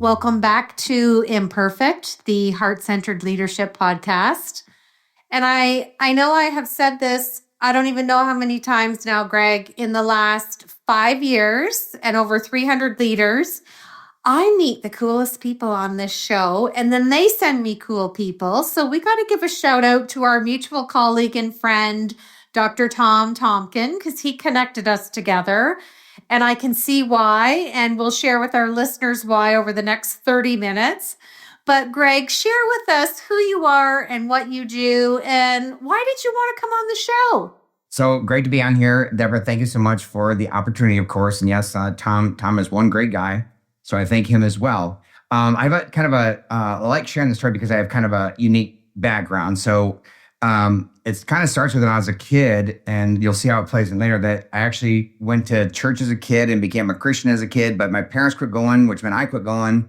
Welcome back to Imperfect, the Heart-Centered Leadership Podcast. And I know I have said this, I don't even know how many times now, Greg, in the last 5 years and over 300 leaders, I meet the coolest people on this show, and then they send me cool people. So we got to give a shout out to our mutual colleague and friend, Dr. Tom Tompkin, because he connected us together. And I can see why, and we'll share with our listeners why over the next 30 minutes. But Greg, share with us who you are and what you do, and why did you want to come on the show? So great to be on here. Deborah, thank you so much for the opportunity, of course. And yes, Tom is one great guy, so I thank him as well. I have I like sharing the story because I have kind of a unique background. So it kind of starts with when I was a kid, and you'll see how it plays in later, that I actually went to church as a kid and became a Christian as a kid, but my parents quit going, which meant I quit going.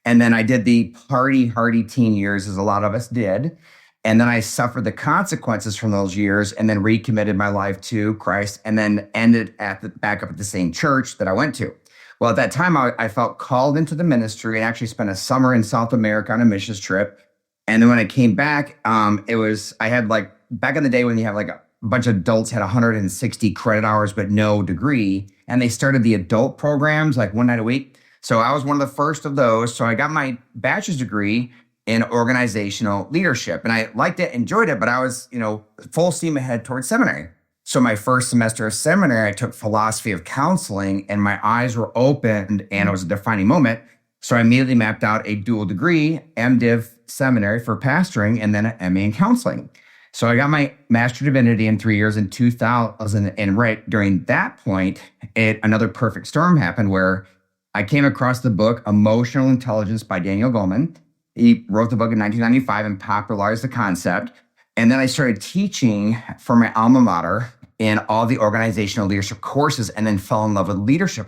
And then I did the hardy teen years, as a lot of us did. And then I suffered the consequences from those years and then recommitted my life to Christ and then ended back up at the same church that I went to. Well, at that time, I felt called into the ministry and actually spent a summer in South America on a missions trip. And then when I came back, I had back in the day when you have a bunch of adults had 160 credit hours, but no degree. And they started the adult programs one night a week. So I was one of the first of those. So I got my bachelor's degree in organizational leadership. And I liked it, enjoyed it, but I was, full steam ahead towards seminary. So my first semester of seminary, I took philosophy of counseling and my eyes were opened and it was a defining moment. So I immediately mapped out a dual degree, MDiv seminary for pastoring, and then an MA in counseling. So I got my Master of Divinity in 3 years in 2000. And right during that point, another perfect storm happened where I came across the book Emotional Intelligence by Daniel Goleman. He wrote the book in 1995 and popularized the concept. And then I started teaching for my alma mater in all the organizational leadership courses and then fell in love with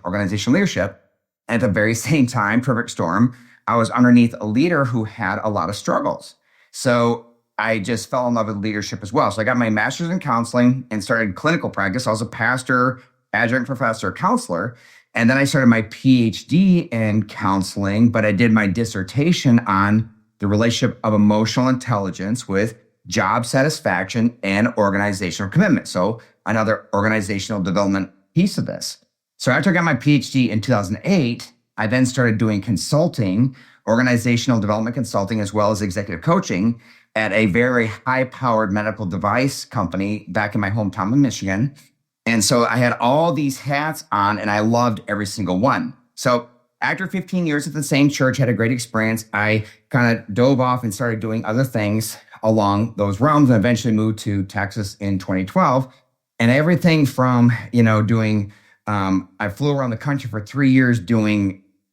organizational leadership. At the very same time, perfect storm, I was underneath a leader who had a lot of struggles. So I just fell in love with leadership as well. So I got my master's in counseling and started clinical practice. I was a pastor, adjunct professor, counselor. And then I started my PhD in counseling, but I did my dissertation on the relationship of emotional intelligence with job satisfaction and organizational commitment. So another organizational development piece of this. So after I got my PhD in 2008, I then started doing consulting, organizational development consulting, as well as executive coaching at a very high-powered medical device company back in my hometown of Michigan. And so I had all these hats on and I loved every single one. So after 15 years at the same church, had a great experience. I kind of dove off and started doing other things along those realms and eventually moved to Texas in 2012. And everything from, I flew around the country for 3 years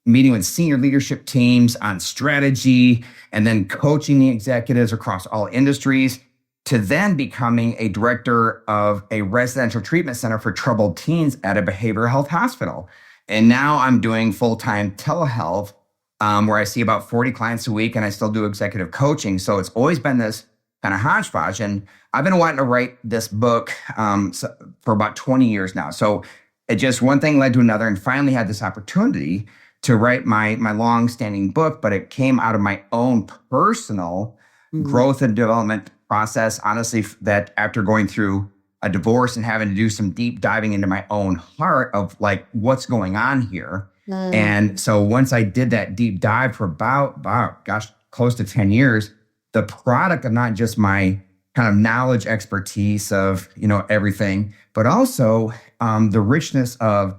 meeting with senior leadership teams on strategy and then coaching the executives across all industries, to then becoming a director of a residential treatment center for troubled teens at a behavioral health hospital. And now I'm doing full-time telehealth, where I see about 40 clients a week and I still do executive coaching. So it's always been this kind of hodgepodge. And I've been wanting to write this book for about 20 years now. So it just one thing led to another, and finally had this opportunity to write my long-standing book, but it came out of my own personal growth and development process. Honestly, that after going through a divorce and having to do some deep diving into my own heart of what's going on here. And so once I did that deep dive for about close to 10 years, the product of not just my kind of knowledge expertise of, everything, but also the richness of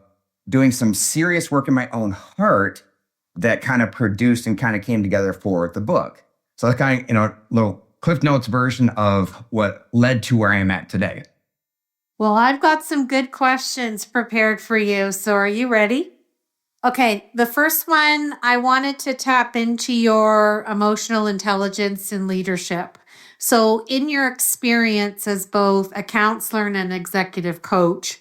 doing some serious work in my own heart that kind of produced and kind of came together for the book. So that's kind of, little Cliff Notes version of what led to where I am at today. Well, I've got some good questions prepared for you. So are you ready? Okay, the first one, I wanted to tap into your emotional intelligence and leadership. So in your experience as both a counselor and an executive coach,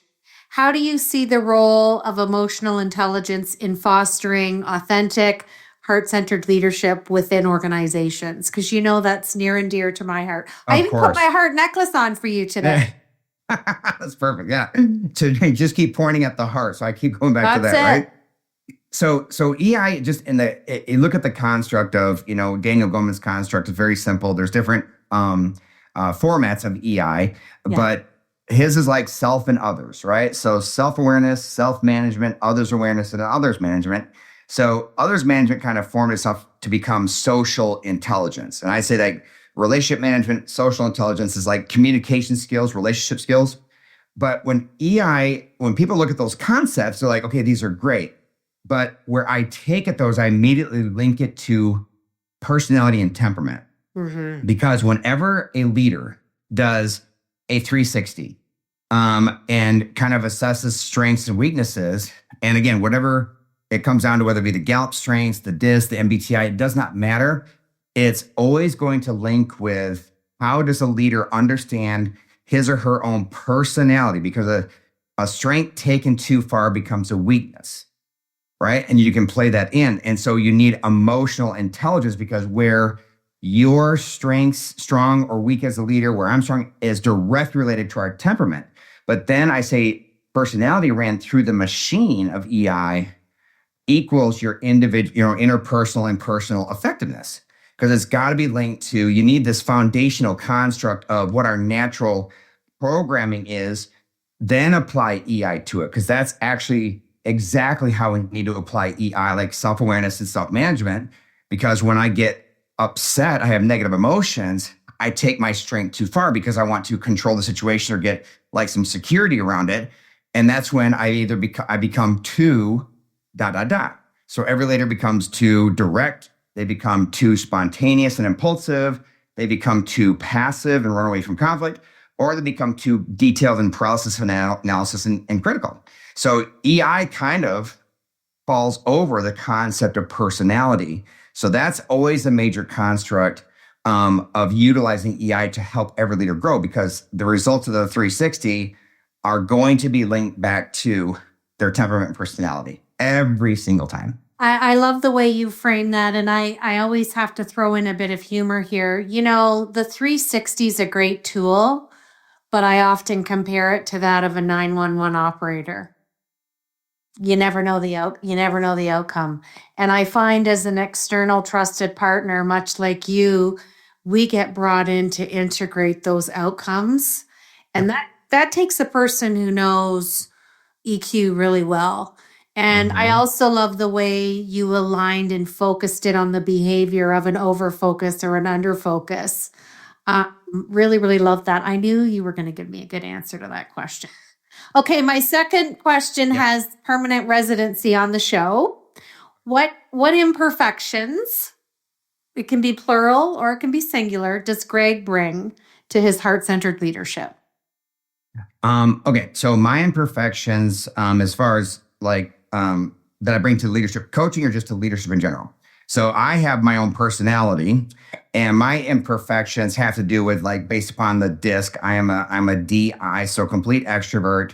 how do you see the role of emotional intelligence in fostering authentic, heart-centered leadership within organizations? Because that's near and dear to my heart. I even put my heart necklace on for you today. That's perfect. Yeah. So just keep pointing at the heart. So I keep going back to that, right? So EI just you look at the construct of, Daniel Goleman's construct is very simple. There's different formats of EI, but his is like self and others, right? So self-awareness, self-management, others awareness, and others management. So others management kind of formed itself to become social intelligence. And I say like relationship management, social intelligence is like communication skills, relationship skills. But when people look at those concepts, they're like, okay, these are great. But where I take it, I immediately link it to personality and temperament. Mm-hmm. Because whenever a leader does a 360 and kind of assesses strengths and weaknesses, and again, whatever it comes down to, whether it be the Gallup strengths, the DISC, the MBTI, it does not matter. It's always going to link with how does a leader understand his or her own personality, because a strength taken too far becomes a weakness. Right. And you can play that in. And so you need emotional intelligence, because where your strengths, strong or weak as a leader, where I'm strong, is directly related to our temperament. But then I say personality ran through the machine of EI equals your individual, interpersonal and personal effectiveness. Because it's got to be linked to, you need this foundational construct of what our natural programming is, then apply EI to it. Because that's actually exactly how we need to apply EI, like self-awareness and self-management. Because when I get upset, I have negative emotions, I take my strength too far because I want to control the situation or get like some security around it. And that's when I become too ... So every leader becomes too direct. They become too spontaneous and impulsive. They become too passive and run away from conflict, or they become too detailed and paralysis of analysis and critical. So EI kind of falls over the concept of personality. So that's always a major construct of utilizing EI to help every leader grow, because the results of the 360 are going to be linked back to their temperament and personality every single time. I love the way you frame that. And I always have to throw in a bit of humor here. The 360 is a great tool, but I often compare it to that of a 911 operator. You never know the outcome. And I find, as an external trusted partner, much like you, we get brought in to integrate those outcomes. And that takes a person who knows EQ really well. And I also love the way you aligned and focused it on the behavior of an overfocus or an underfocus. Really, really love that. I knew you were going to give me a good answer to that question. Okay, my second question has permanent residency on the show. What imperfections, it can be plural or it can be singular, does Greg bring to his heart-centered leadership? Okay, so my imperfections, as far as like that I bring to leadership coaching or just to leadership in general. So I have my own personality, and my imperfections have to do with, like, based upon the DISC. I'm a DI, so complete extrovert.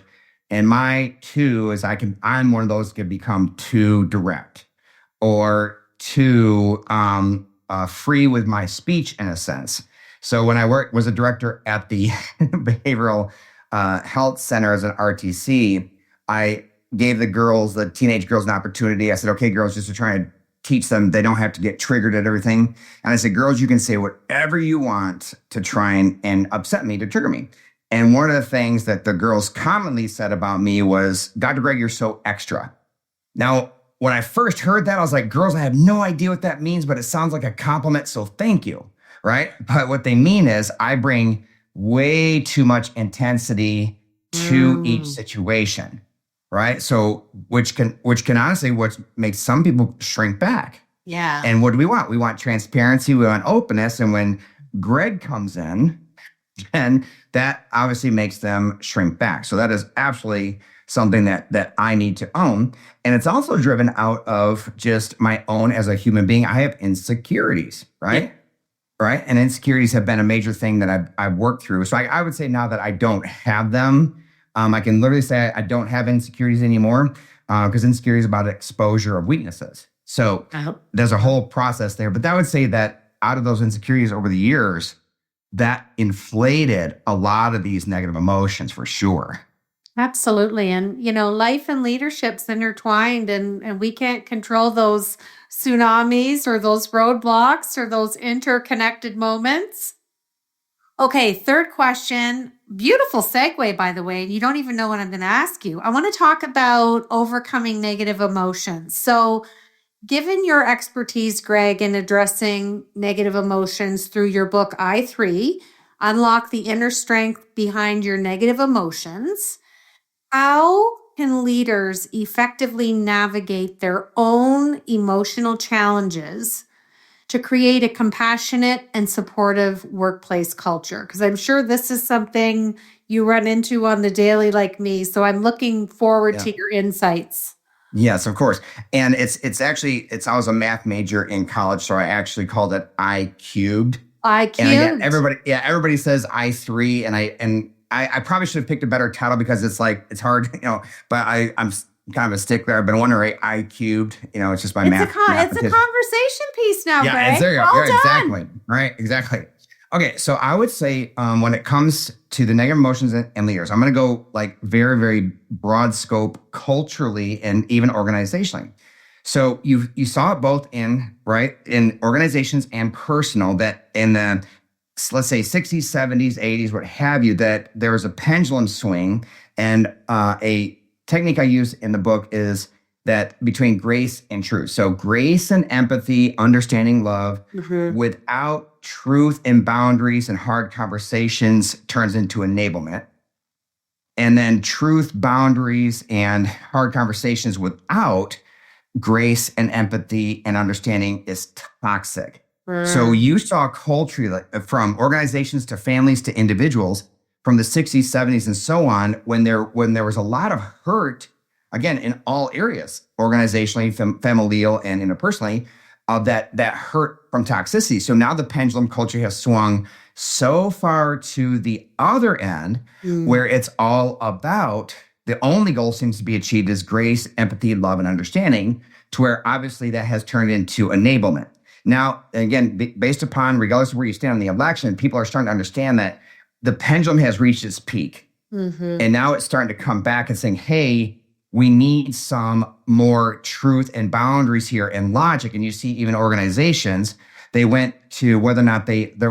And my two is I'm one of those that can become too direct or too free with my speech, in a sense. So when I was a director at the behavioral health center as an RTC, I gave the teenage girls an opportunity. I said, okay, girls, just to try and teach them, they don't have to get triggered at everything. And I said, girls, you can say whatever you want to try and upset me, to trigger me. And one of the things that the girls commonly said about me was, Dr. Greg, you're so extra. Now, when I first heard that, I was like, girls, I have no idea what that means, but it sounds like a compliment, so thank you, right? But what they mean is I bring way too much intensity to each situation, right? So which can honestly, what makes some people shrink back. Yeah. And what do we want? We want transparency, we want openness. And when Greg comes in, then that obviously makes them shrink back. So that is absolutely something that I need to own. And it's also driven out of just my own, as a human being, I have insecurities, right? Yeah. Right. And insecurities have been a major thing that I've worked through. So I would say now that I don't have them, I can literally say I don't have insecurities anymore, because insecurity is about exposure of weaknesses. So there's a whole process there. But I would say that out of those insecurities over the years, that inflated a lot of these negative emotions, for sure. Absolutely. And, life and leadership's intertwined, and we can't control those tsunamis or those roadblocks or those interconnected moments. Okay, third question. Beautiful segue, by the way. You don't even know what I'm going to ask you. I want to talk about overcoming negative emotions. So, given your expertise, Greg, in addressing negative emotions through your book, I3, Unlock the Inner Strength Behind Your Negative Emotions, how can leaders effectively navigate their own emotional challenges to create a compassionate and supportive workplace culture? Because I'm sure this is something you run into on the daily like me. So I'm looking forward Yeah. to your insights. Yes, of course. And I was a math major in college, so I actually called it I cubed. I And again, cubed. everybody says I3, and I probably should have picked a better title because it's hard, but I'm kind of a stickler. I've been wondering, I cubed, it's just my It's math. it's a conversation piece now, Yeah, Greg. there you go. Well Yeah, done. exactly. Right, exactly. Okay, so I would say when it comes to the negative emotions and leaders, I'm going to go like very, very broad scope culturally and even organizationally. So you saw it both in organizations and personal, that in the, let's say, 60s, 70s, 80s, what have you, that there was a pendulum swing. And a technique I use in the book is that between grace and truth. So grace and empathy, understanding, love, without truth and boundaries and hard conversations turns into enablement. And then truth, boundaries, and hard conversations without grace and empathy and understanding is toxic. So you saw culturally, from organizations to families to individuals, from the 60s, 70s, and so on, when there was a lot of hurt, again, in all areas, organizationally, familial, and interpersonally, that hurt from toxicity. So now the pendulum culture has swung so far to the other end, where it's all about, the only goal seems to be achieved is grace, empathy, love, and understanding, to where obviously that has turned into enablement. Now, again, based upon, regardless of where you stand on the election, people are starting to understand that the pendulum has reached its peak. And now it's starting to come back and saying, hey, we need some more truth and boundaries here and logic. And you see even organizations, they went to whether or not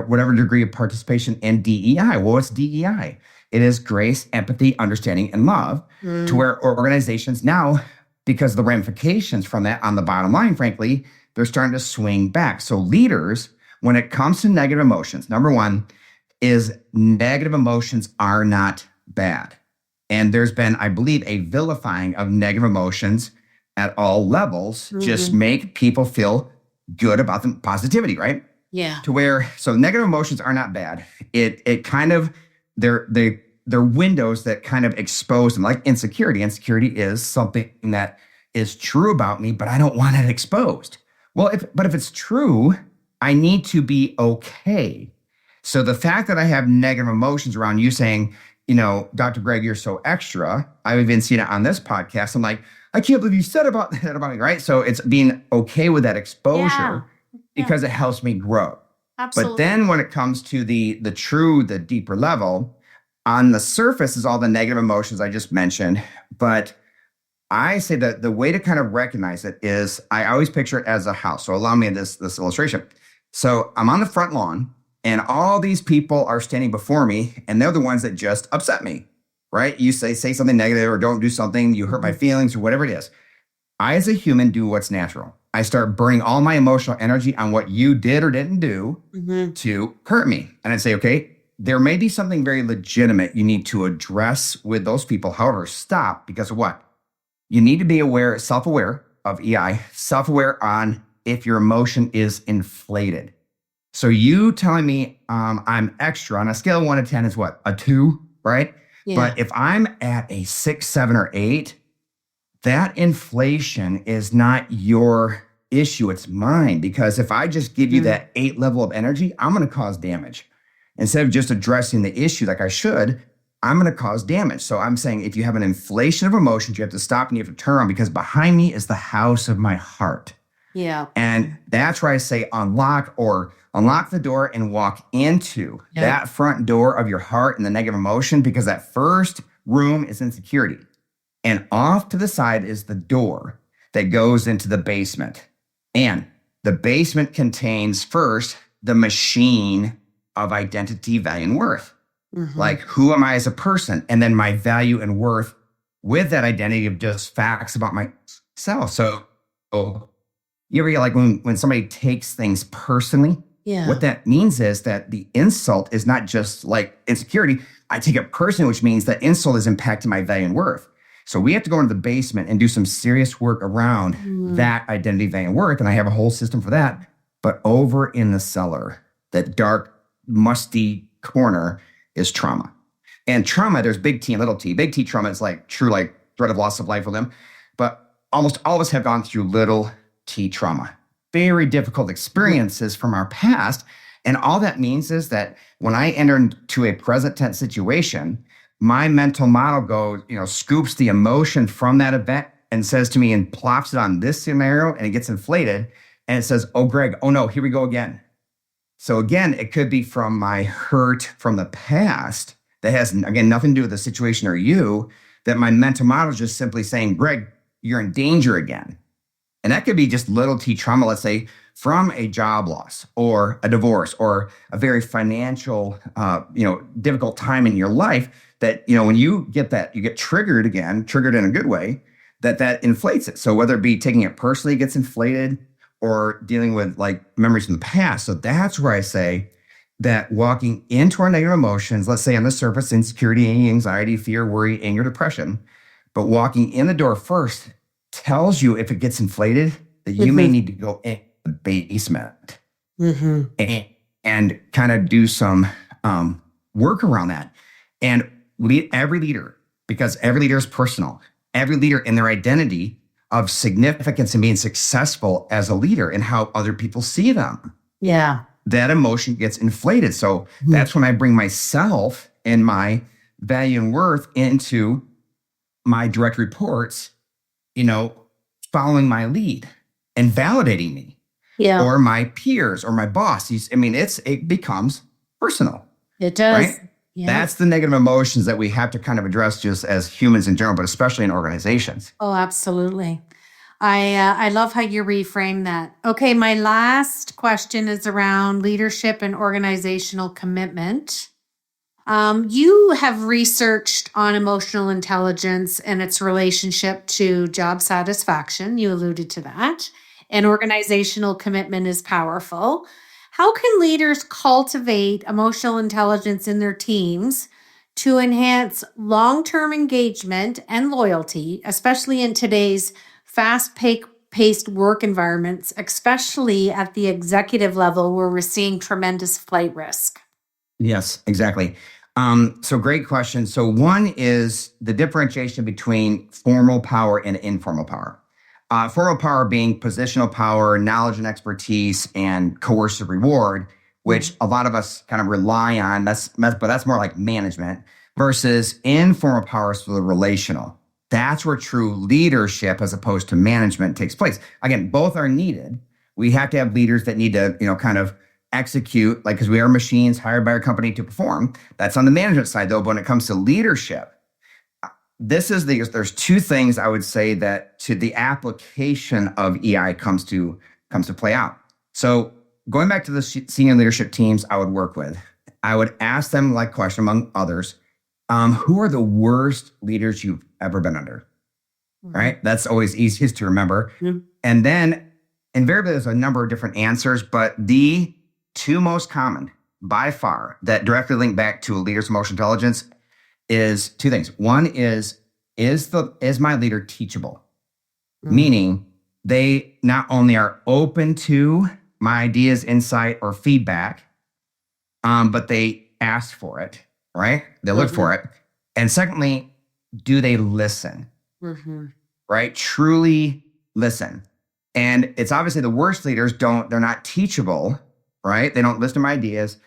whatever degree of participation in DEI. Well, what's DEI? It is grace, empathy, understanding, and love, to where organizations now, because of the ramifications from that on the bottom line, frankly, they're starting to swing back. So leaders, when it comes to negative emotions, number one is negative emotions are not bad. And there's been, I believe, a vilifying of negative emotions at all levels, just make people feel good about the positivity, right? Yeah. To where, so negative emotions are not bad. It kind of, they're windows that kind of expose them, like insecurity. Insecurity is something that is true about me, but I don't want it exposed. Well, if it's true, I need to be okay. So the fact that I have negative emotions around you saying, Dr. Greg, you're so extra. I've even seen it on this podcast. I'm like, I can't believe you said about that about me, right? So it's being okay with that exposure because it helps me grow. Absolutely. But then when it comes to the deeper level, on the surface is all the negative emotions I just mentioned. But I say that the way to kind of recognize it is, I always picture it as a house. So allow me this illustration. So I'm on the front lawn, and all these people are standing before me, and they're the ones that just upset me, right? You say something negative or don't do something, you hurt my feelings or whatever it is. I, as a human, do what's natural. I start burning all my emotional energy on what you did or didn't do to hurt me. And I'd say, okay, there may be something very legitimate you need to address with those people. However, stop, because of what? You need to be self-aware of EI, self-aware on if your emotion is inflated. So you telling me I'm extra on a scale of 1 to 10 is what? A 2, right? Yeah. But if I'm at a 6, 7, or 8, that inflation is not your issue, it's mine. Because if I just give you that 8 level of energy, I'm going to cause damage. Instead of just addressing the issue like I should, I'm going to cause damage. So I'm saying, if you have an inflation of emotions, you have to stop and you have to turn around, because behind me is the house of my heart. Yeah. And that's where I say unlock the door and walk into that front door of your heart and the negative emotion, because that first room is insecurity. And off to the side is the door that goes into the basement. And the basement contains first the machine of identity, value, and worth. Like, who am I as a person? And then my value and worth with that identity of just facts about myself. So you ever get like when somebody takes things personally, what that means is that the insult is not just like insecurity. I take it personally, which means that insult is impacting my value and worth. So we have to go into the basement and do some serious work around that identity, value, and worth. And I have a whole system for that. But over in the cellar, that dark, musty corner is trauma. And trauma, there's big T and little t. Big T trauma is like true, like threat of loss of life with them. But almost all of us have gone through little T trauma. Very difficult experiences from our past. And all that means is that when I enter into a present tense situation, my mental model goes, scoops the emotion from that event and says to me and plops it on this scenario, and it gets inflated. And it says, oh, Greg, oh no, here we go again. So again, it could be from my hurt from the past that has, again, nothing to do with the situation or you, that my mental model is just simply saying, Greg, you're in danger again. And that could be just little T trauma, let's say, from a job loss or a divorce or a very financial, difficult time in your life that, when you get that, you get triggered again, triggered in a good way, that inflates it. So whether it be taking it personally, it gets inflated, or dealing with like memories from the past. So that's where I say that walking into our negative emotions, let's say on the surface, insecurity, anxiety, fear, worry, anger, depression, but walking in the door first tells you if it gets inflated that you may need to go in the basement and kind of do some work around that. And every leader, because every leader is personal, every leader in their identity of significance and being successful as a leader and how other people see them. Yeah. That emotion gets inflated. So that's when I bring myself and my value and worth into my direct reports, following my lead and validating me. Yeah. Or my peers or my boss. It becomes personal. It does. Right? Yeah. That's the negative emotions that we have to kind of address just as humans in general, but especially in organizations. Oh, absolutely. I love how you reframe that. Okay, my last question is around leadership and organizational commitment. You have researched on emotional intelligence and its relationship to job satisfaction. You alluded to that. And organizational commitment is powerful. How can leaders cultivate emotional intelligence in their teams to enhance long-term engagement and loyalty, especially in today's fast-paced work environments, especially at the executive level where we're seeing tremendous flight risk? Yes, exactly. So great question. So one is the differentiation between formal power and informal power. Formal power being positional power, knowledge and expertise, and coercive reward, which a lot of us kind of rely on. But that's more like management versus informal power is for the relational. That's where true leadership as opposed to management takes place. Again, both are needed. We have to have leaders that need to, kind of execute, because we are machines hired by our company to perform. That's on the management side, though. But when it comes to leadership, there's two things I would say that to the application of EI comes to play out. So going back to the senior leadership teams I would work with, I would ask them question among others, who are the worst leaders you've ever been under? Right? That's always easiest to remember. And then invariably there's a number of different answers, but the two most common by far that directly link back to a leader's emotional intelligence is two things. One is my leader teachable? Meaning they not only are open to my ideas, insight, or feedback, but they ask for it, right? They look for it. And secondly, do they listen? Right? Truly listen. And it's obviously the worst leaders they're not teachable, right? They don't listen to my ideas.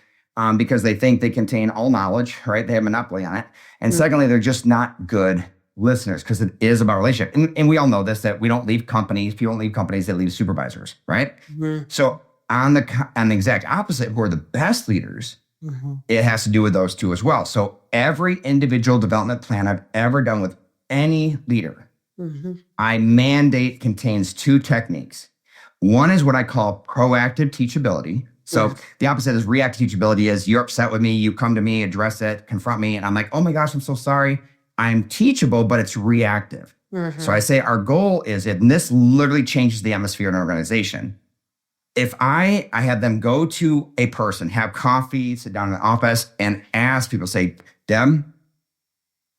Because they think they contain all knowledge, right? They have monopoly on it. And secondly, they're just not good listeners because it is about relationship. And we all know this, that we don't leave companies. People don't leave companies, they leave supervisors, right? So on the exact opposite, who are the best leaders It has to do with those two as well. So every individual development plan I've ever done with any leader, I mandate contains two techniques. One is what I call proactive teachability. So the opposite is reactive teachability is you're upset with me, you come to me, address it, confront me, and I'm like, oh my gosh, I'm so sorry. I'm teachable, but it's reactive. So I say our goal is, and this literally changes the atmosphere in an organization. If I have them go to a person, have coffee, sit down in the office, and ask people, say, Deb,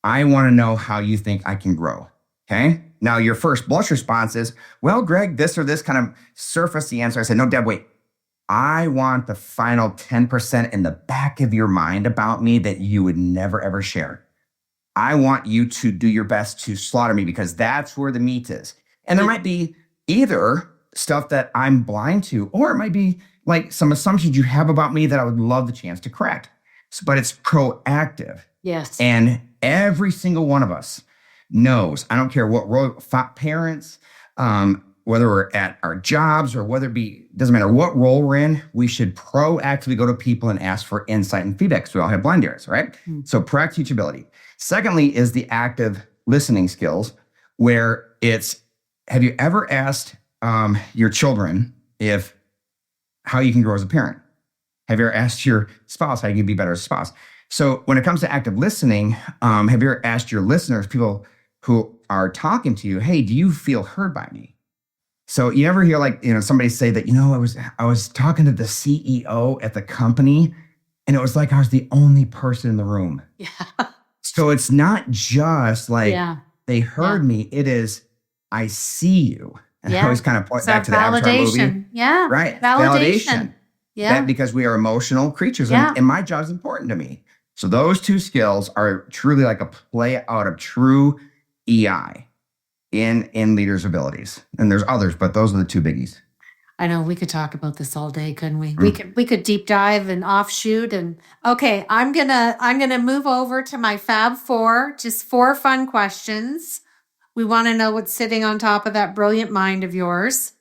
I want to know how you think I can grow. Okay. Now, your first blush response is, well, Greg, this or this, kind of surface the answer. I said, no, Deb, wait. I want the final 10% in the back of your mind about me that you would never, ever share. I want you to do your best to slaughter me because that's where the meat is. And there might be either stuff that I'm blind to, or it might be like some assumptions you have about me that I would love the chance to correct. But it's proactive. Yes. And every single one of us knows, I don't care what role, parents, whether we're at our jobs or whether it be, doesn't matter what role we're in, we should proactively go to people and ask for insight and feedback because we all have blind areas, right? So proactive teachability. Secondly is the active listening skills, where it's, have you ever asked your children how you can grow as a parent? Have you ever asked your spouse how you can be better as a spouse? So when it comes to active listening, have you ever asked your listeners, people who are talking to you, hey, do you feel heard by me? So you ever hear somebody say that, I was talking to the CEO at the company and it was like I was the only person in the room. Yeah. So it's not just like they heard me. It is, I see you. And I always kind of point back to the Avatar movie. Yeah. Right. Validation. Yeah. That because we are emotional creatures and my job is important to me. So those two skills are truly like a play out of true EI in leaders' abilities. And there's others, but those are the two biggies. I know we could talk about this all day, couldn't we? We could deep dive and offshoot. And okay, I'm gonna move over to my Fab Four, just 4 fun questions. We want to know what's sitting on top of that brilliant mind of yours.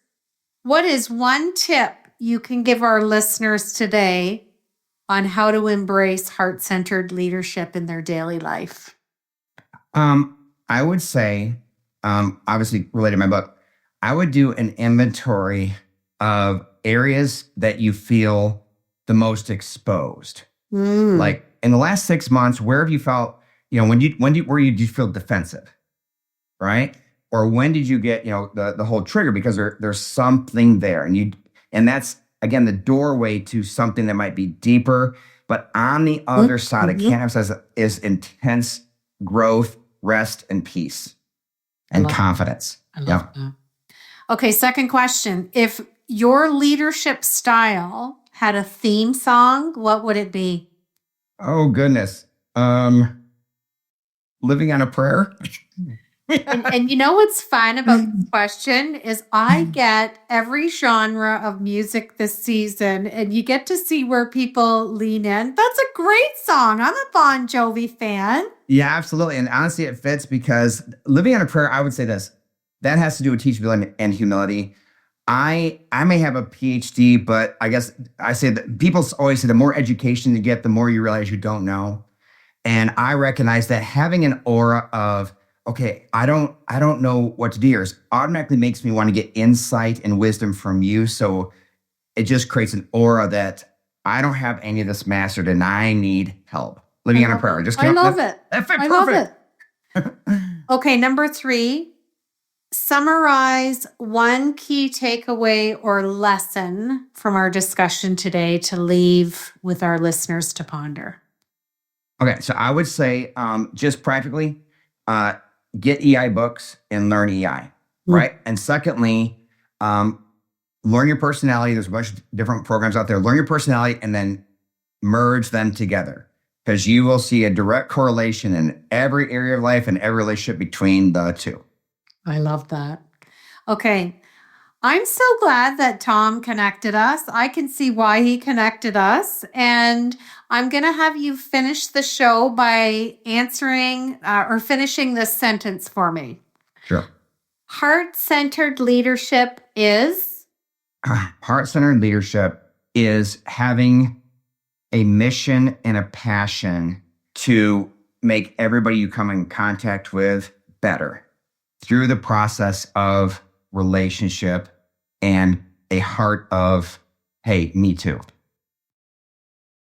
What is one tip you can give our listeners today on how to embrace heart-centered leadership in their daily life? I would say, obviously related to my book, I would do an inventory of areas that you feel the most exposed. Like in the last 6 months, where have you felt, where did you feel defensive, right? Or when did you get, the whole trigger because there's something there, and that's again the doorway to something that might be deeper. But on the other side, I can't emphasize, is intense growth, rest, and peace, and confidence. I love that. Okay, second question. If your leadership style had a theme song, what would it be? Oh, goodness. Living on a Prayer. And you know what's fun about this question is I get every genre of music this season, and you get to see where people lean in. That's a great song. I'm a Bon Jovi fan. Yeah, absolutely. And honestly, it fits because Living on a Prayer, I would say this, that has to do with teachability and humility. I may have a PhD, but I guess I say that people always say the more education you get, the more you realize you don't know. And I recognize that having an aura of, okay, I don't know what to do here, automatically makes me want to get insight and wisdom from you. So it just creates an aura that I don't have any of this mastered and I need help. Living on a Prayer. I love it. That fit I perfect. love it. Okay, number 3. Summarize one key takeaway or lesson from our discussion today to leave with our listeners to ponder. Okay, so I would say just practically get EI books and learn EI, right? And secondly, learn your personality. There's a bunch of different programs out there. Learn your personality and then merge them together because you will see a direct correlation in every area of life and every relationship between the two. I love that. Okay. I'm so glad that Tom connected us. I can see why he connected us. And I'm going to have you finish the show by answering or finishing this sentence for me. Sure. Heart-centered leadership is? Heart-centered leadership is having a mission and a passion to make everybody you come in contact with better through the process of relationship and a heart of, hey, me too.